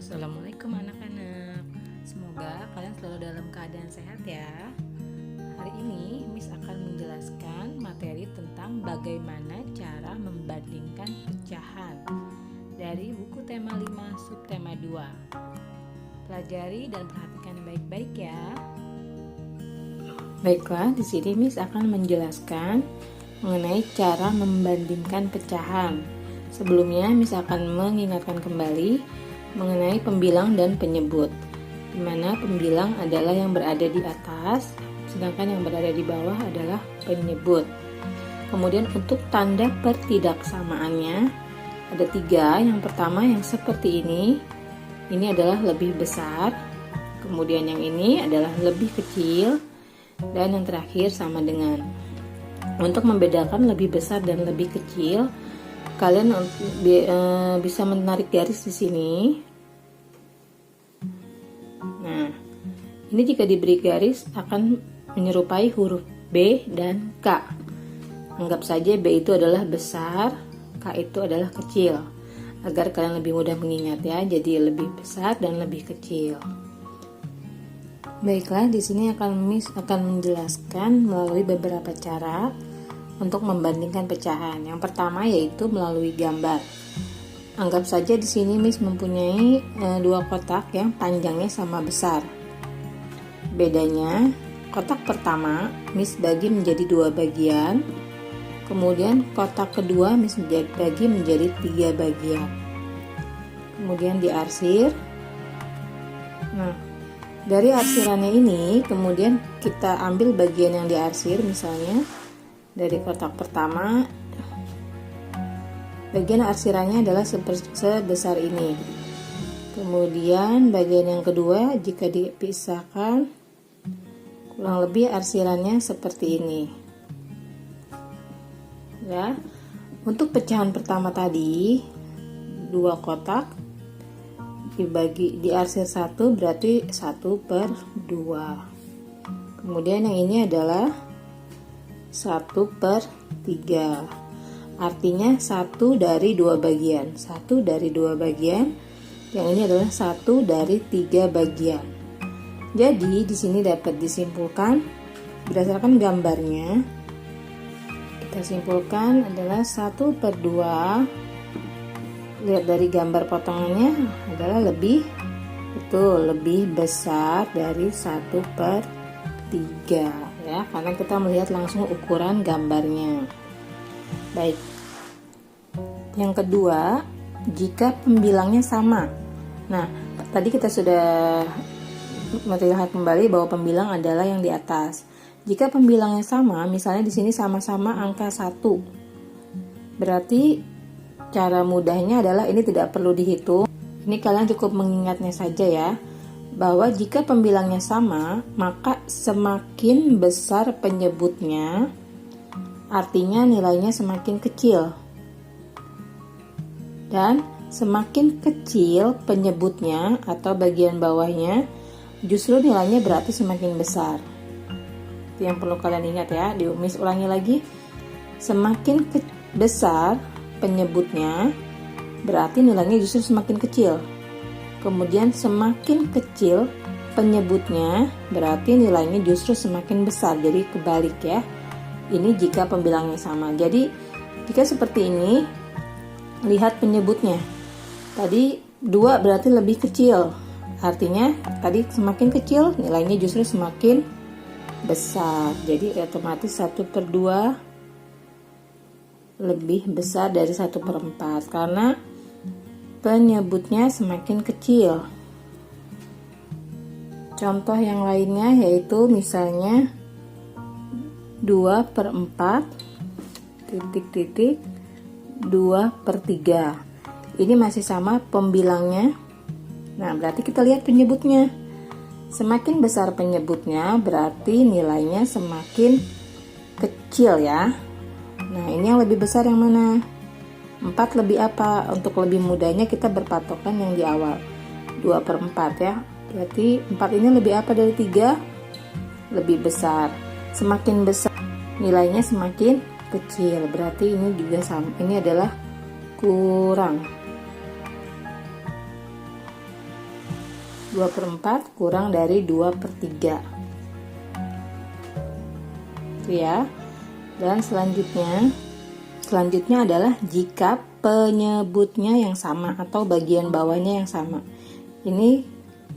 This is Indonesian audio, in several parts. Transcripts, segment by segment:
Assalamualaikum anak-anak. Semoga kalian selalu dalam keadaan sehat ya. Hari ini Miss akan menjelaskan materi tentang bagaimana cara membandingkan pecahan dari buku tema 5 subtema 2. Pelajari dan perhatikan baik-baik ya. Baiklah, di sini Miss akan menjelaskan mengenai cara membandingkan pecahan. Sebelumnya Miss akan mengingatkan kembali mengenai pembilang dan penyebut, di mana pembilang adalah yang berada di atas, sedangkan yang berada di bawah adalah penyebut. Kemudian untuk tanda pertidaksamaannya ada 3. Yang pertama yang seperti ini adalah lebih besar, kemudian yang ini adalah lebih kecil, dan yang terakhir sama dengan. Untuk membedakan lebih besar dan lebih kecil, kalian bisa menarik garis di sini. Nah, ini jika diberi garis akan menyerupai huruf B dan K. Anggap saja B itu adalah besar, K itu adalah kecil, agar kalian lebih mudah mengingat ya. Jadi lebih besar dan lebih kecil. Baiklah, di sini Miss akan menjelaskan melalui beberapa cara untuk membandingkan pecahan. Yang pertama yaitu melalui gambar. Anggap saja di sini Miss mempunyai 2 kotak yang panjangnya sama besar. Bedanya, kotak pertama Miss bagi menjadi 2 bagian. Kemudian kotak kedua Miss bagi menjadi 3 bagian. Kemudian diarsir. Nah, dari arsirannya ini kemudian kita ambil bagian yang diarsir, misalnya dari kotak pertama, bagian arsirannya adalah sebesar ini. Kemudian bagian yang kedua jika dipisahkan, kurang lebih arsirannya seperti ini. Ya, untuk pecahan pertama tadi 2 kotak diarsir 1 berarti 1/2. Kemudian yang ini adalah 1/3, artinya 1 dari 2 bagian. 1 dari 2 bagian, yang ini adalah 1 dari 3 bagian. Jadi di sini dapat disimpulkan berdasarkan gambarnya. Kita simpulkan adalah 1/2. Lihat dari gambar potongannya adalah lebih besar dari 1/3. Ya, karena kita melihat langsung ukuran gambarnya. Baik. Yang kedua, jika pembilangnya sama. Nah, tadi kita sudah melihat kembali bahwa pembilang adalah yang di atas. Jika pembilangnya sama, misalnya di sini sama-sama angka 1. Berarti cara mudahnya adalah ini tidak perlu dihitung. Ini kalian cukup mengingatnya saja ya, bahwa jika pembilangnya sama, maka semakin besar penyebutnya, artinya nilainya semakin kecil. Dan semakin kecil penyebutnya atau bagian bawahnya, justru nilainya berarti semakin besar. Itu yang perlu kalian ingat ya. Miss ulangi lagi. Semakin besar penyebutnya, berarti nilainya justru semakin kecil. Kemudian semakin kecil penyebutnya, berarti nilainya justru semakin besar. Jadi kebalik ya. Ini jika pembilangnya sama. Jadi jika seperti ini, lihat penyebutnya. Tadi 2 berarti lebih kecil. Artinya tadi semakin kecil, nilainya justru semakin besar. Jadi otomatis 1/2 lebih besar dari 1/4 karena penyebutnya semakin kecil. Contoh yang lainnya yaitu misalnya 2/4 2/3. Ini masih sama pembilangnya. Nah, berarti kita lihat penyebutnya. Semakin besar penyebutnya berarti nilainya semakin kecil ya. Nah, ini yang lebih besar yang mana? 4 lebih apa? Untuk lebih mudahnya kita berpatokan yang di awal, 2/4 ya. Berarti 4 ini lebih apa dari 3? Lebih besar. Semakin besar nilainya semakin kecil. Berarti ini juga sama. Ini adalah kurang. 2/4 kurang dari 2/3 itu ya. Dan selanjutnya adalah jika penyebutnya yang sama atau bagian bawahnya yang sama. Ini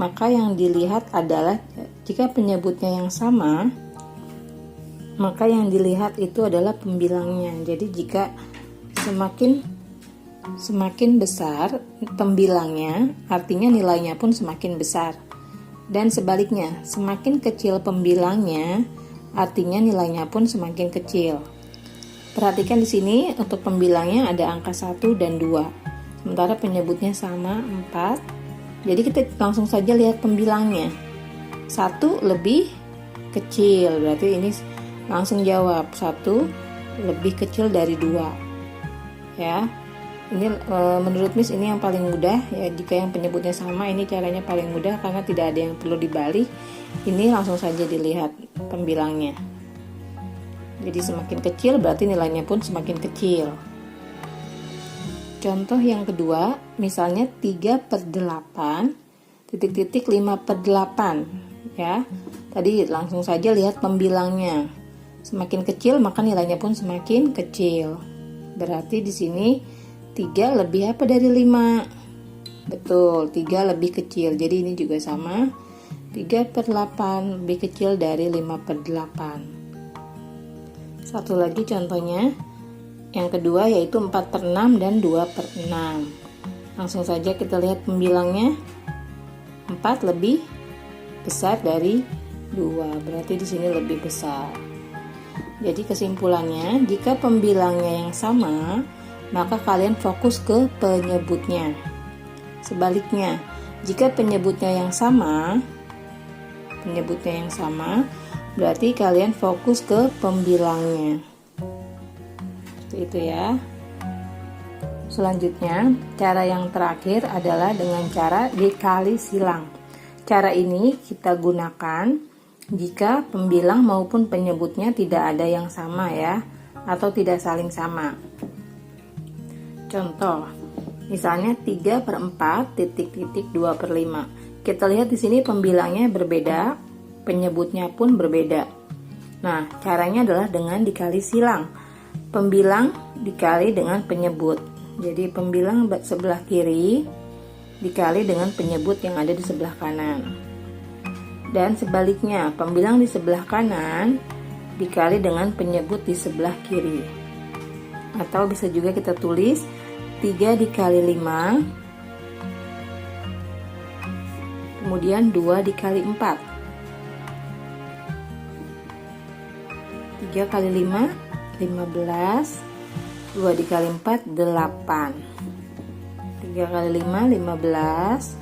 maka yang dilihat adalah jika penyebutnya yang sama, maka yang dilihat itu adalah pembilangnya. Jadi jika semakin besar pembilangnya, artinya nilainya pun semakin besar. Dan sebaliknya, semakin kecil pembilangnya, artinya nilainya pun semakin kecil. Perhatikan di sini untuk pembilangnya ada angka 1 dan 2. Sementara penyebutnya sama 4. Jadi kita langsung saja lihat pembilangnya. 1 lebih kecil, berarti ini langsung jawab 1 lebih kecil dari 2. Ya. Ini menurut Miss ini yang paling mudah ya. Jika yang penyebutnya sama, ini caranya paling mudah karena tidak ada yang perlu dibalik. Ini langsung saja dilihat pembilangnya. Jadi semakin kecil berarti nilainya pun semakin kecil. Contoh yang kedua, misalnya 3/8 titik-titik 5/8 ya. Tadi langsung saja lihat pembilangnya. Semakin kecil maka nilainya pun semakin kecil. Berarti di sini 3 lebih apa dari 5? Betul, 3 lebih kecil. Jadi ini juga sama. 3/8 lebih kecil dari 5/8. Satu lagi contohnya, yang kedua yaitu 4/6 dan 2/6. Langsung saja kita lihat pembilangnya. 4 lebih besar dari 2, berarti di sini lebih besar. Jadi kesimpulannya, jika pembilangnya yang sama, maka kalian fokus ke penyebutnya. Sebaliknya, jika penyebutnya yang sama, berarti kalian fokus ke pembilangnya. Seperti itu ya. Selanjutnya, cara yang terakhir adalah dengan cara dikali silang. Cara ini kita gunakan jika pembilang maupun penyebutnya tidak ada yang sama ya, atau tidak saling sama. Contoh, misalnya 3/4 titik-titik 2/5. Kita lihat di sini pembilangnya berbeda, penyebutnya pun berbeda. Nah, caranya adalah dengan dikali silang. Pembilang dikali dengan penyebut. Jadi pembilang sebelah kiri dikali dengan penyebut yang ada di sebelah kanan. Dan sebaliknya, pembilang di sebelah kanan dikali dengan penyebut di sebelah kiri. Atau bisa juga kita tulis 3 dikali 5, kemudian 2 dikali 4. 3 kali 5, 15. 2 dikali 4, 8. 3 kali 5, 15.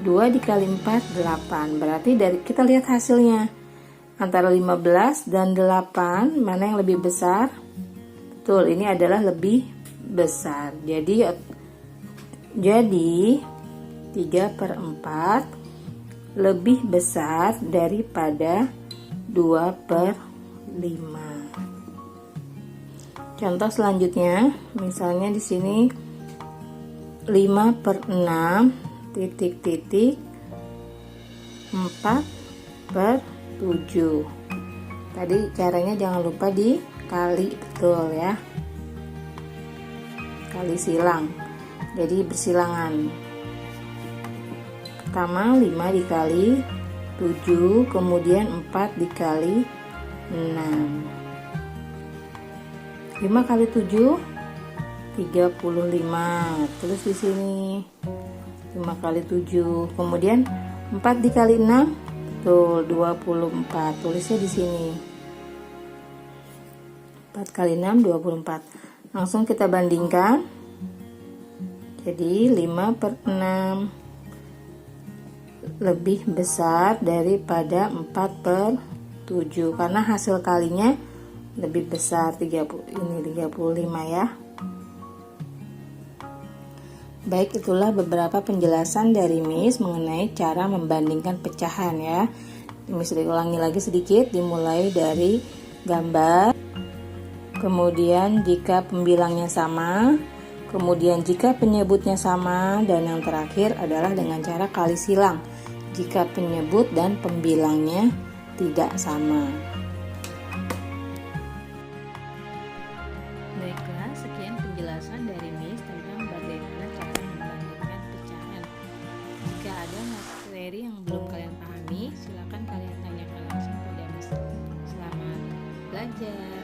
2 dikali 4, 8. Berarti kita lihat hasilnya. Antara 15 dan 8, mana yang lebih besar? Betul, ini adalah lebih besar. Jadi 3/4 lebih besar daripada 2/5. Contoh selanjutnya, misalnya di sini 5/6 titik-titik 4/7. Tadi caranya jangan lupa dikali, betul ya. Kali silang. Jadi bersilangan. Pertama 5 dikali 7, kemudian 4 dikali 6. 5 kali 7 35. Tulis di sini 5 kali 7. Kemudian 4 dikali 6, betul 24. Tulisnya di sini. 4 kali 6 24. Langsung kita bandingkan. Jadi 5/6 lebih besar daripada 4/7 karena hasil kalinya lebih besar. 35 ya. Baik, itulah beberapa penjelasan dari Miss mengenai cara membandingkan pecahan ya. Miss ulangi lagi sedikit, dimulai dari gambar, kemudian jika pembilangnya sama, Kemudian jika penyebutnya sama, dan yang terakhir adalah dengan cara kali silang jika penyebut dan pembilangnya tidak sama. Baiklah, sekian penjelasan dari Miss tentang bagaimana cara membandingkan pecahan. Jika ada materi yang belum kalian pahami, silakan kalian tanyakan langsung pada Miss. Selamat belajar.